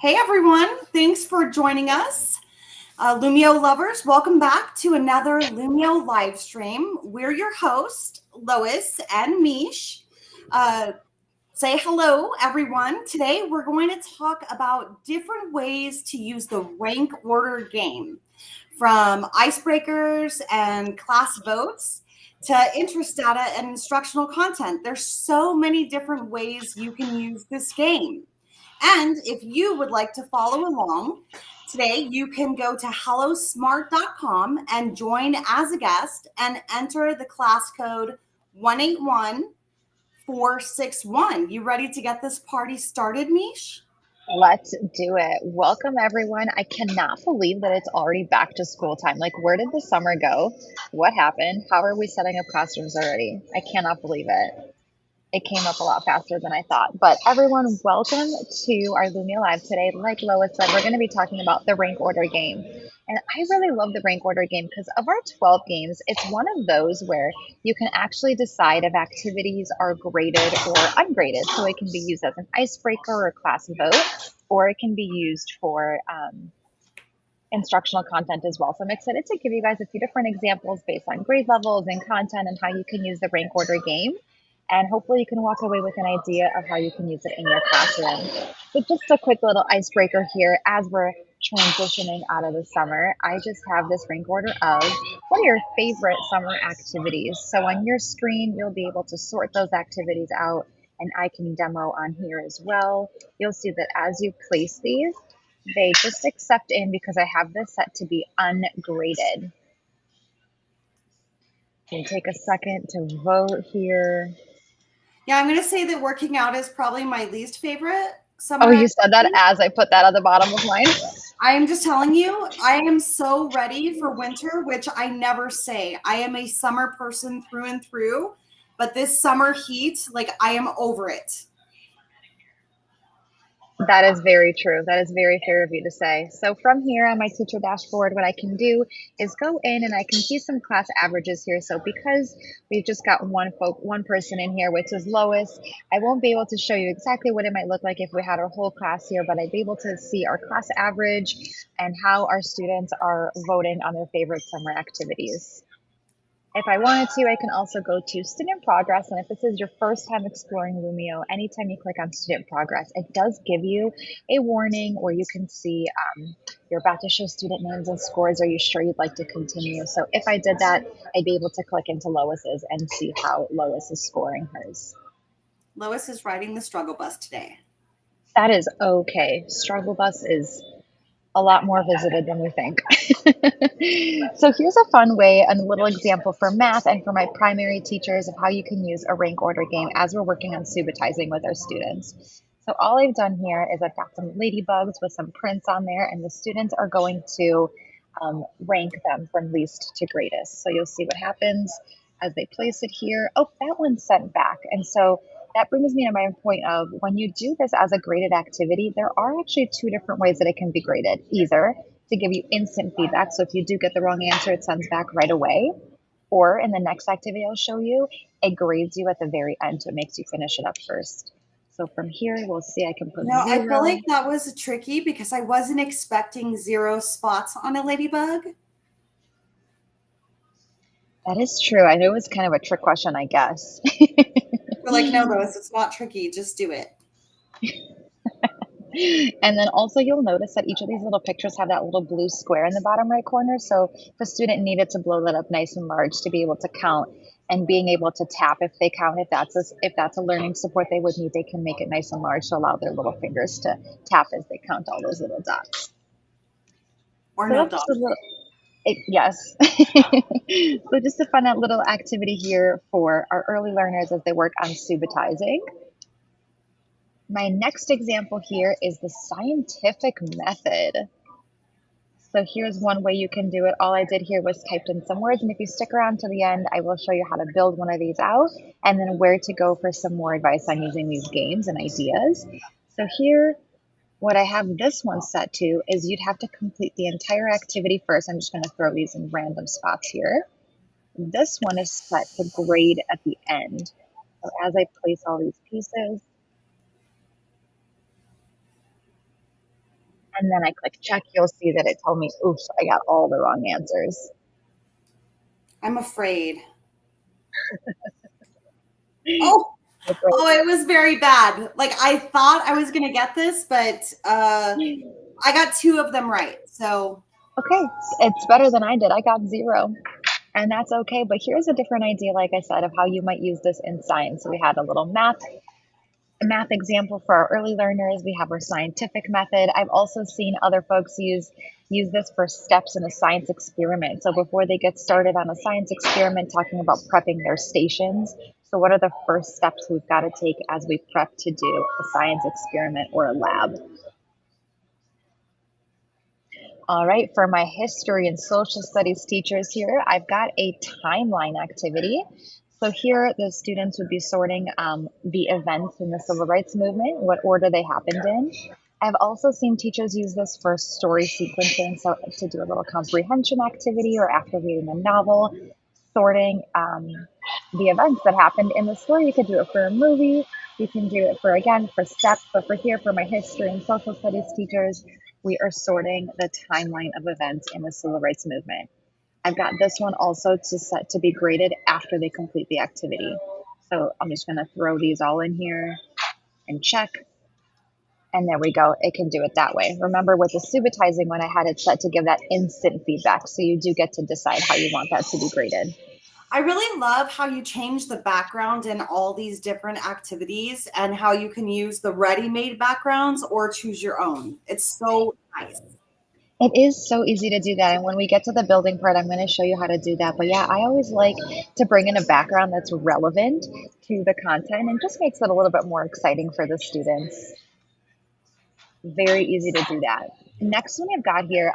Hey everyone, thanks for joining us. Lumio lovers, welcome back to another Lumio live stream. We're your host, Lois and Mish. Uh, Say hello, everyone. Today we're going to talk about different ways to use the rank order game, from icebreakers and class votes to interest data and instructional content. There's so many different ways you can use this game. And if you would like to follow along, today you can go to hellosmart.com and join as a guest and enter the class code 181461. You ready to get this party started, Mish? Let's do it. Welcome, everyone. I cannot believe that it's already back to school time. Like, where did the summer go? What happened? How are we setting up classrooms already? I cannot believe it. It came up a lot faster than I thought. But everyone, welcome to our Lumia Live today. Like Lois said, we're going to be talking about the rank order game. And I really love the rank order game because of our 12 games, it's one of those where you can actually decide if activities are graded or ungraded. So it can be used as an icebreaker or class vote, or it can be used for instructional content as well. So I'm excited to give you guys a few different examples based on grade levels and content and how you can use the rank order game. And hopefully you can walk away with an idea of how you can use it in your classroom. So just a quick little icebreaker here as we're transitioning out of the summer. I just have this rank order of what are your favorite summer activities. So on your screen, you'll be able to sort those activities out, and I can demo on here as well. You'll see that as you place these, they just accept in because I have this set to be ungraded. You can take a second to vote here. Yeah, I'm going to say that working out is probably my least favorite Oh, summer you said that activity. as I put that at the bottom of mine. I am just telling you, I am so ready for winter, which I never say. I am a summer person through and through, but this summer heat, like I am over it. That is very true. That is very fair of you to say. So from here on my teacher dashboard, what I can do is go in and I can see some class averages here. So because we've just got one person in here, which is Lois, I won't be able to show you exactly what it might look like if we had our whole class here, but I'd be able to see our class average and how our students are voting on their favorite summer activities. If I wanted to, I can also go to student progress. And if this is your first time exploring Lumio, anytime you click on student progress, it does give you a warning where you can see you're about to show student names and scores. Are you sure you'd like to continue? So if I did that, I'd be able to click into Lois's and see how Lois is scoring hers. Lois is riding the struggle bus today. That is okay. Struggle bus is a lot more visited than we think. So here's a fun way, a little example for math and for my primary teachers of how you can use a rank order game as we're working on subitizing with our students. So all I've done here is I've got some ladybugs with some prints on there, and the students are going to rank them from least to greatest. So you'll see what happens as they place it here. Oh, that one's sent back. And so that brings me to my point of when you do this as a graded activity, there are actually two different ways that it can be graded. Either to give you instant feedback. So if you do get the wrong answer, it sends back right away. Or in the next activity I'll show you, it grades you at the very end. So it makes you finish it up first. So from here, we'll see I can put No, I feel 0. like that was tricky because I wasn't expecting 0 spots on a ladybug. That is true. I know it was kind of a trick question, I guess. We're like, no, Lois, it's not tricky. Just do it. And then also you'll notice that each of these little pictures have that little blue square in the bottom right corner. So if a student needed to blow that up nice and large to be able to count and being able to tap if they count, if that's a learning support they would need, they can make it nice and large to allow their little fingers to tap as they count all those little dots. Or So no that's dog. just a little, yes. So just a fun little activity here for our early learners as they work on subitizing. My next example here is the scientific method. So here's one way you can do it. All I did here was typed in some words, and if you stick around to the end, I will show you how to build one of these out and then where to go for some more advice on using these games and ideas. So here, what I have this one set to is you'd have to complete the entire activity first. I'm just going to throw these in random spots here. This one is set to grade at the end. So as I place all these pieces, and then I click check, you'll see that it told me, oops, I got all the wrong answers. I'm afraid. Oh, oh, it was very bad. Like I thought I was gonna get this, but I got two of them right. So Okay, it's better than I did. I got 0. And that's okay. But here's a different idea, like I said, of how you might use this in science. So we had a math example for our early learners. We have our scientific method. I've also seen other folks use this for steps in a science experiment. So before they get started on a science experiment, talking about prepping their stations. So what are the first steps we've got to take as we prep to do a science experiment or a lab? All right, for my history and social studies teachers here, I've got a timeline activity. So here, the students would be sorting the events in the civil rights movement, what order they happened in. I've also seen teachers use this for story sequencing, so to do a little comprehension activity or after reading a novel, sorting the events that happened in the story. You could do it for a movie. You can do it for, again, for steps, but for here, for my history and social studies teachers, we are sorting the timeline of events in the civil rights movement. I've got this one also to set to be graded after they complete the activity. So I'm just going to throw these all in here and check. And there we go. It can do it that way. Remember with the subitizing one, I had it set to give that instant feedback. So you do get to decide how you want that to be graded. I really love how you change the background in all these different activities and how you can use the ready-made backgrounds or choose your own. It's so nice. It is so easy to do that. And when we get to the building part, I'm going to show you how to do that. But yeah, I always like to bring in a background that's relevant to the content and just makes it a little bit more exciting for the students. Very easy to do that. Next one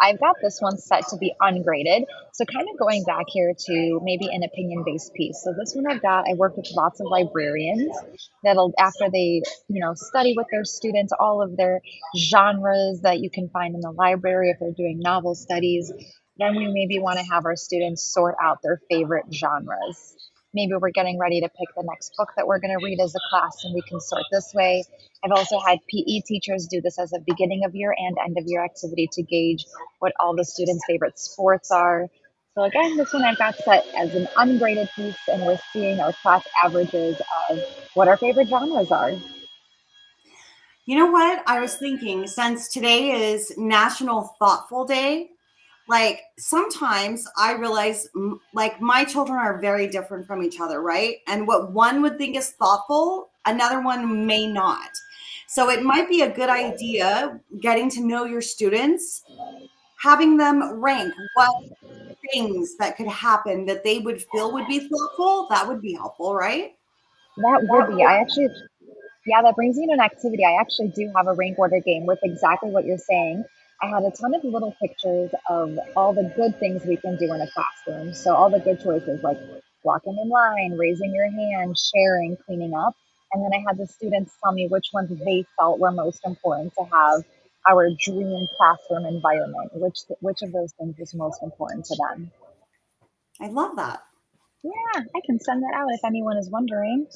I've got this one set to be ungraded. So kind of going back here to maybe an opinion-based piece. So this one I worked with lots of librarians that'll, after they, study with their students, all of their genres that you can find in the library, if they're doing novel studies, then we maybe want to have our students sort out their favorite genres. Maybe we're getting ready to pick the next book that we're going to read as a class, and we can sort this way. I've also had PE teachers do this as a beginning of year and end of year activity to gauge what all the students' favorite sports are. So again, this one I've got set as an ungraded piece, and we're seeing our class averages of what our favorite genres are. You know what? I was thinking since today is National Thoughtful Day, like sometimes I realize like my children are very different from each other, right? And what one would think is thoughtful, another one may not. So it might be a good idea getting to know your students, having them rank what things that could happen that they would feel would be thoughtful. That would be helpful, right? That would be, yeah, that brings me to an activity. I actually do have a rank order game with exactly what you're saying. I had a ton of little pictures of all the good things we can do in a classroom. So all the good choices like walking in line, raising your hand, sharing, cleaning up. And then I had the students tell me which ones they felt were most important to have our dream classroom environment. Which of those things was most important to them? I love that. Yeah, I can send that out if anyone is wondering.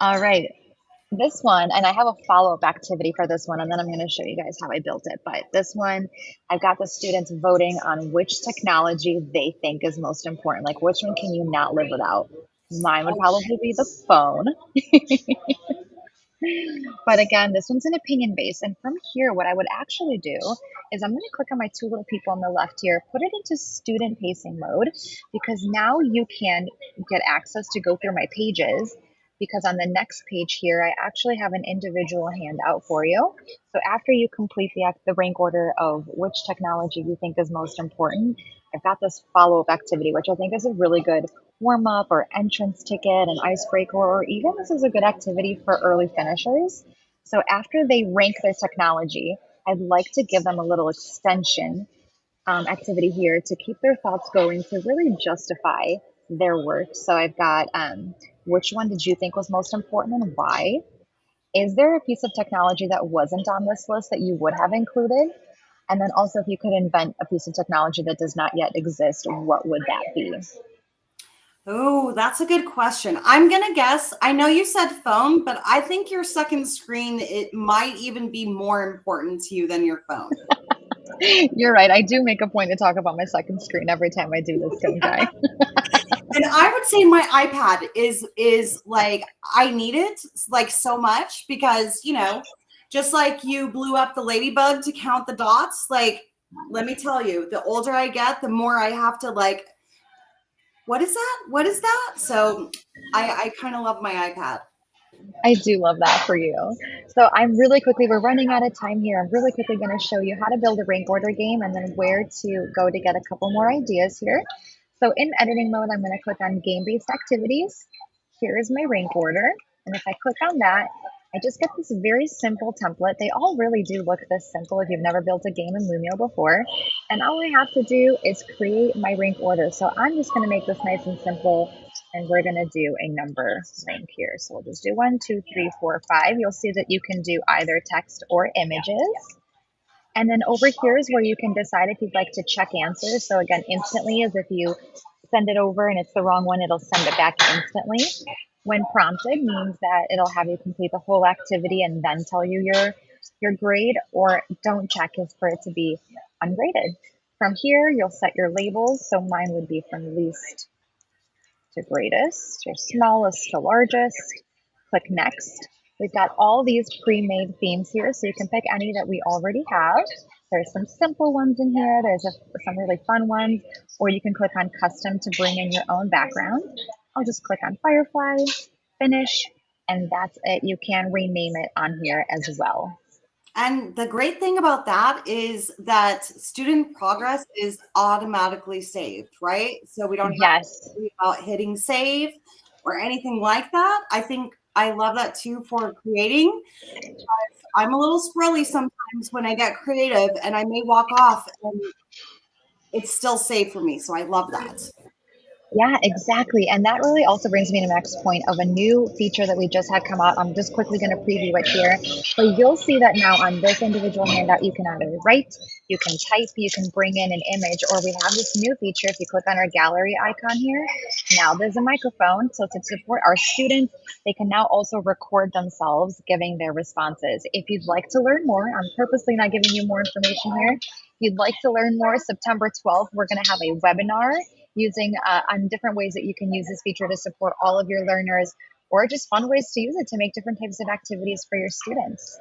All right. This one, and I have a follow-up activity for this one, and then I'm going to show you guys how I built it. But this one, I've got the students voting on which technology they think is most important. Like, which one can you not live without? Mine would probably be the phone. But again, this one's an opinion base. And from here, what I would actually do is I'm going to click on my two little people on the left here, put it into student pacing mode, because now you can get access to go through my pages. Because on the next page here, I actually have an individual handout for you. So after you complete the rank order of which technology you think is most important, I've got this follow-up activity, which I think is a really good warm up or entrance ticket, an icebreaker, or even this is a good activity for early finishers. So after they rank their technology, I'd like to give them a little extension activity here to keep their thoughts going to really justify their work. So I've got which one did you think was most important and why? Is there a piece of technology that wasn't on this list that you would have included? And then also, if you could invent a piece of technology that does not yet exist, what would that be? Oh, that's a good question. I'm gonna guess. I know you said phone, but I think your second screen, it might even be more important to you than your phone. You're right. I do make a point to talk about my second screen every time I do this, don't I? And I would say my iPad is like I need it like so much because, just like you blew up the ladybug to count the dots, like let me tell you, the older I get, the more I have to like, what is that? What is that? So I kind of love my iPad. I do love that for you. So we're running out of time here. I'm really quickly going to show you how to build a rank order game and then where to go to get a couple more ideas here. So in editing mode, I'm going to click on game-based activities. Here is my rank order. And if I click on that, I just get this very simple template. They all really do look this simple if you've never built a game in Lumio before. And all I have to do is create my rank order. So I'm just going to make this nice and simple, and we're going to do a number rank here. So we'll just do 1, 2, 3, 4, 5. You'll see that you can do either text or images. And then over here is where you can decide if you'd like to check answers. So again, instantly, as if you send it over and it's the wrong one, it'll send it back instantly. When prompted means that it'll have you complete the whole activity and then tell you your grade, or don't check is for it to be ungraded. From here, you'll set your labels. So mine would be from least to greatest, your smallest to largest. Click next. We've got all these pre-made themes here, so you can pick any that we already have. There's some simple ones in here. Some really fun ones, or you can click on custom to bring in your own background. I'll just click on Firefly, finish, and that's it. You can rename it on here as well. And the great thing about that is that student progress is automatically saved, right? So we don't have Yes. to worry about hitting save or anything like that. I think I love that too for creating. I'm a little squirrely sometimes when I get creative and I may walk off and it's still safe for me. So I love that. Yeah, exactly. And that really also brings me to the next point of a new feature that we just had come out. I'm just quickly going to preview it here. But you'll see that now on this individual handout, you can either write, you can type, you can bring in an image, or we have this new feature. If you click on our gallery icon here, now there's a microphone. So to support our students, they can now also record themselves giving their responses. If you'd like to learn more, I'm purposely not giving you more information here. If you'd like to learn more, September 12th, we're going to have a webinar using on different ways that you can use this feature to support all of your learners, or just fun ways to use it to make different types of activities for your students.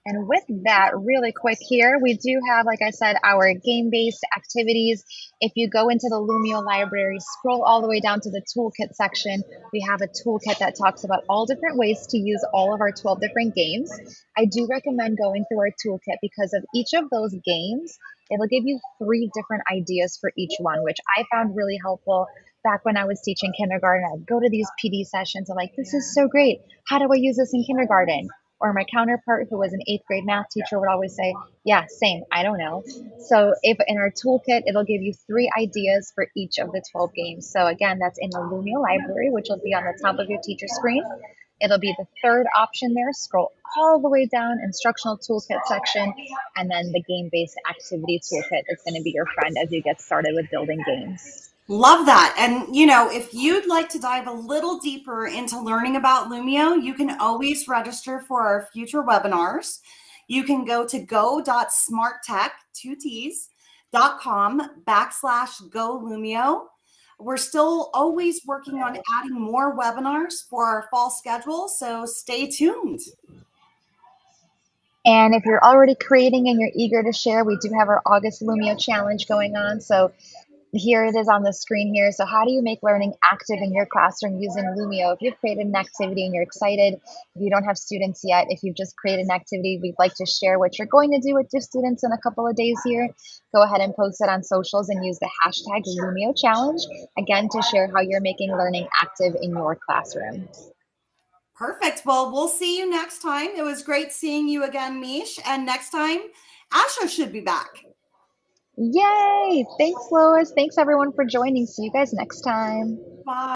And with that, really quick here, we do have, like I said, our game-based activities. If you go into the Lumio library, scroll all the way down to the toolkit section, we have a toolkit that talks about all different ways to use all of our 12 different games. I do recommend going through our toolkit because of each of those games, it'll give you 3 different ideas for each one, which I found really helpful. Back when I was teaching kindergarten, I'd go to these PD sessions. I'm like, this is so great. How do I use this in kindergarten? Or my counterpart, who was an 8th grade math teacher, would always say, yeah, same, I don't know. So if in our toolkit, it'll give you 3 ideas for each of the 12 games. So again, that's in the Lumio library, which will be on the top of your teacher screen. It'll be the 3rd option there. Scroll all the way down, instructional toolkit section, and then the game-based activity toolkit is going to be your friend as you get started with building games. Love that. And, if you'd like to dive a little deeper into learning about Lumio, you can always register for our future webinars. You can go to go.smarttech.com/go Lumio. We're still always working on adding more webinars for our fall schedule, so stay tuned. And if you're already creating and you're eager to share, we do have our August Lumio challenge going on. So here it is on the screen here. So how do you make learning active in your classroom using Lumio? If you've created an activity and you're excited, if you don't have students yet, if you've just created an activity, we'd like to share what you're going to do with your students in a couple of days here. Go ahead and post it on socials and use the hashtag Lumio challenge, again, to share how you're making learning active in your classroom. Perfect. Well, we'll see you next time. It was great seeing you again, Mish. And next time, Asha should be back. Yay! Thanks, Lois. Thanks, everyone, for joining. See you guys next time. Bye.